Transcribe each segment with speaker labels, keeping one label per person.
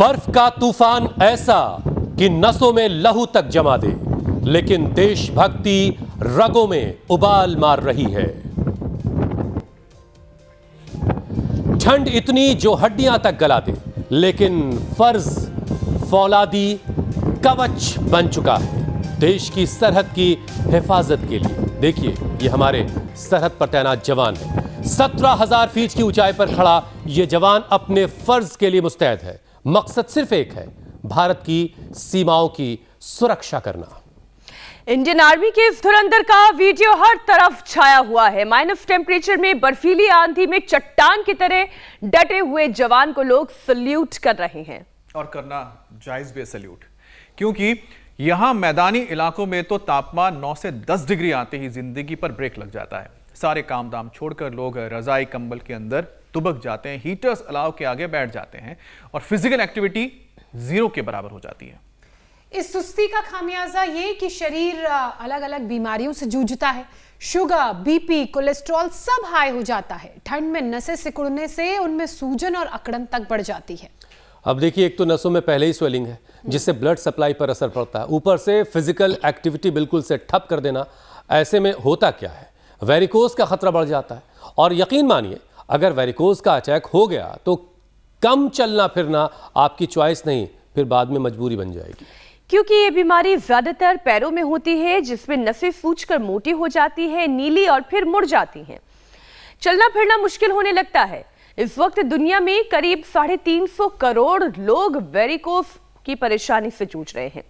Speaker 1: बर्फ का तूफान ऐसा कि नसों में लहू तक जमा दे, लेकिन देशभक्ति रगों में उबाल मार रही है। ठंड इतनी जो हड्डियां तक गला दे, लेकिन फर्ज फौलादी कवच बन चुका है देश की सरहद की हिफाजत के लिए। देखिए, ये हमारे सरहद पर तैनात जवान है। 17,000 फीट की ऊंचाई पर खड़ा ये जवान अपने फर्ज के लिए मुस्तैद है। मकसद सिर्फ एक है, भारत की सीमाओं की सुरक्षा करना।
Speaker 2: इंडियन आर्मी के इस धुरंधर का वीडियो हर तरफ छाया हुआ है। माइनस टेम्परेचर में बर्फीली आंधी में चट्टान की तरह डटे हुए जवान को लोग सल्यूट कर रहे हैं।
Speaker 3: और करना जायज भी है सल्यूट, क्योंकि यहां मैदानी इलाकों में तो तापमान 9 से 10 डिग्री आते ही जिंदगी पर ब्रेक लग जाता है। सारे काम दाम छोड़कर लोग रजाई कंबल के अंदर दुबक जाते हैं, हीटर्स अलाव के आगे बैठ जाते हैं और फिजिकल एक्टिविटी जीरो के बराबर हो जाती है।
Speaker 4: इस सुस्ती का खामियाजा ये कि शरीर अलग अलग बीमारियों से जूझता है। शुगर, बीपी, कोलेस्ट्रॉल सब हाई हो जाता है। ठंड में नसें सिकुड़ने से उनमें सूजन और अकड़न तक बढ़ जाती है।
Speaker 1: अब देखिए, एक तो नसों में पहले ही स्वेलिंग है जिससे ब्लड सप्लाई पर असर पड़ता है, ऊपर से फिजिकल एक्टिविटी बिल्कुल से ठप कर देना। ऐसे में होता क्या है, वेरिकोज का खतरा बढ़ जाता है। और यकीन मानिए, अगर वेरिकोज का अटैक हो गया तो कम चलना फिरना आपकी चॉइस नहीं, फिर बाद में मजबूरी बन जाएगी।
Speaker 2: क्योंकि ये बीमारी ज्यादातर पैरों में होती है, जिसमें नसें सूजकर मोटी हो जाती है, नीली और फिर मुड़ जाती हैं। चलना फिरना मुश्किल होने लगता है। इस वक्त दुनिया में करीब 350 करोड़ लोग वेरिकोज की परेशानी से जूझ रहे हैं।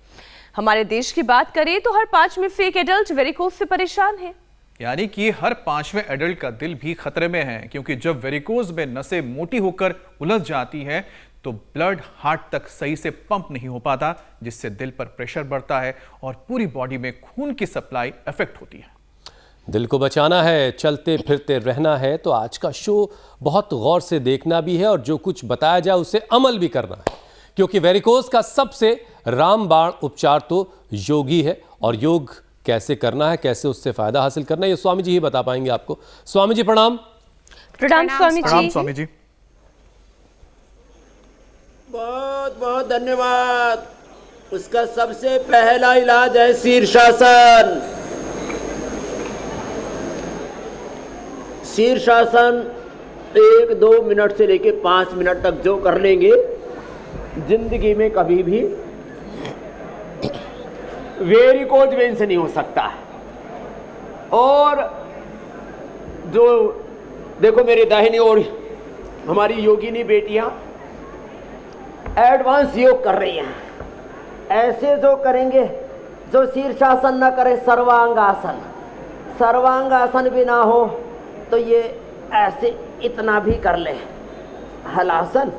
Speaker 2: हमारे देश की बात करें तो हर 5 में से एक एडल्ट वेरिकोज से परेशान है।
Speaker 3: यानी कि हर 5वें एडल्ट का दिल भी खतरे में है, क्योंकि जब वेरिकोज में नसें मोटी होकर उलझ जाती है तो ब्लड हार्ट तक सही से पंप नहीं हो पाता, जिससे दिल पर प्रेशर बढ़ता है और पूरी बॉडी में खून की सप्लाई इफेक्ट होती है।
Speaker 1: दिल को बचाना है, चलते फिरते रहना है, तो आज का शो बहुत गौर से देखना भी है और जो कुछ बताया जाए उसे अमल भी करना है, क्योंकि वेरिकोज का सबसे रामबाण उपचार तो योग ही है। और योग कैसे करना है, कैसे उससे फायदा हासिल करना है, ये स्वामी जी ही बता पाएंगे आपको। स्वामी जी प्रणाम।
Speaker 2: प्रणाम स्वामी जी।
Speaker 3: स्वामी जी।
Speaker 5: बहुत बहुत धन्यवाद। उसका सबसे पहला इलाज है शीर्षासन। शीर्षासन 1-2 मिनट से लेके 5 मिनट तक जो कर लेंगे, जिंदगी में कभी भी वेरिकोज वेन से नहीं हो सकता। और जो देखो, मेरे दाहिनी ओर हमारी योगिनी बेटियां एडवांस योग कर रही हैं। ऐसे जो करेंगे, जो शीर्षासन न करे, सर्वांगासन। सर्वांगासन भी ना हो तो ये ऐसे इतना भी कर ले, हलासन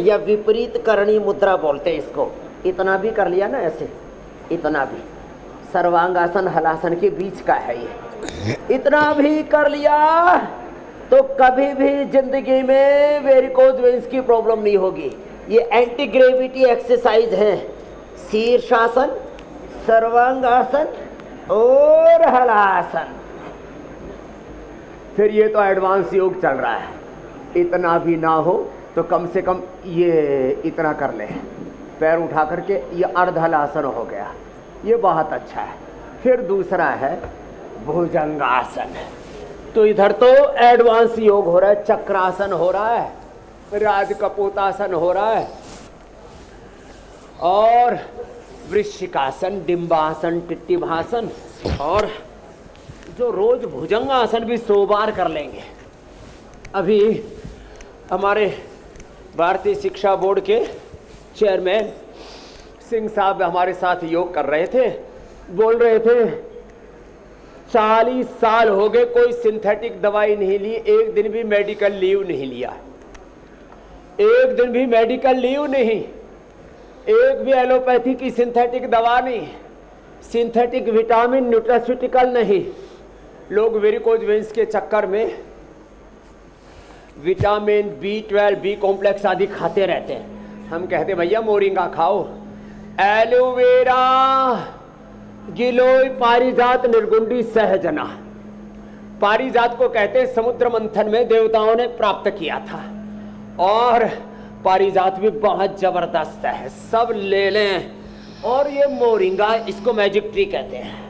Speaker 5: या विपरीत करणी मुद्रा बोलते हैं इसको। इतना भी कर लिया ना, ऐसे इतना भी, सर्वांगासन हलासन के बीच का है ये। इतना भी कर लिया तो कभी भी जिंदगी में वेरिकोज वेन्स की प्रॉब्लम नहीं होगी। ये एंटी ग्रेविटी एक्सरसाइज है। शीर्षासन, सर्वांगासन और हलासन। फिर ये तो एडवांस योग चल रहा है। इतना भी ना हो तो कम से कम ये इतना कर ले, पैर उठा करके, ये अर्धहलासन हो गया। ये बहुत अच्छा है। फिर दूसरा है भुजंगासन। तो इधर तो एडवांस योग हो रहा है, चक्रासन हो रहा है, राजकपोतासन हो रहा है, और वृश्चिकासन, डिंबासन, टिट्टिभासन, और जो रोज भुजंगासन भी 100 बार कर लेंगे। अभी हमारे भारतीय शिक्षा बोर्ड के चेयरमैन सिंह साहब हमारे साथ योग कर रहे थे, बोल रहे थे 40 साल हो गए कोई सिंथेटिक दवाई नहीं ली, एक दिन भी मेडिकल लीव नहीं लिया, एक दिन भी मेडिकल लीव नहीं, एक भी एलोपैथी की सिंथेटिक दवा नहीं, सिंथेटिक विटामिन न्यूट्रास्यूटिकल नहीं। लोग वेरिकोज वेन्स के चक्कर में विटामिन B12, बी कॉम्प्लेक्स आदि खाते रहते हैं। हम कहते भैया मोरिंगा खाओ, एलोवेरा, गिलोय, पारिजात, निर्गुंडी, सहजना। पारिजात को कहते हैं समुद्र मंथन में देवताओं ने प्राप्त किया था, और पारिजात भी बहुत जबरदस्त है, सब ले लें। और ये मोरिंगा, इसको मैजिक ट्री कहते हैं।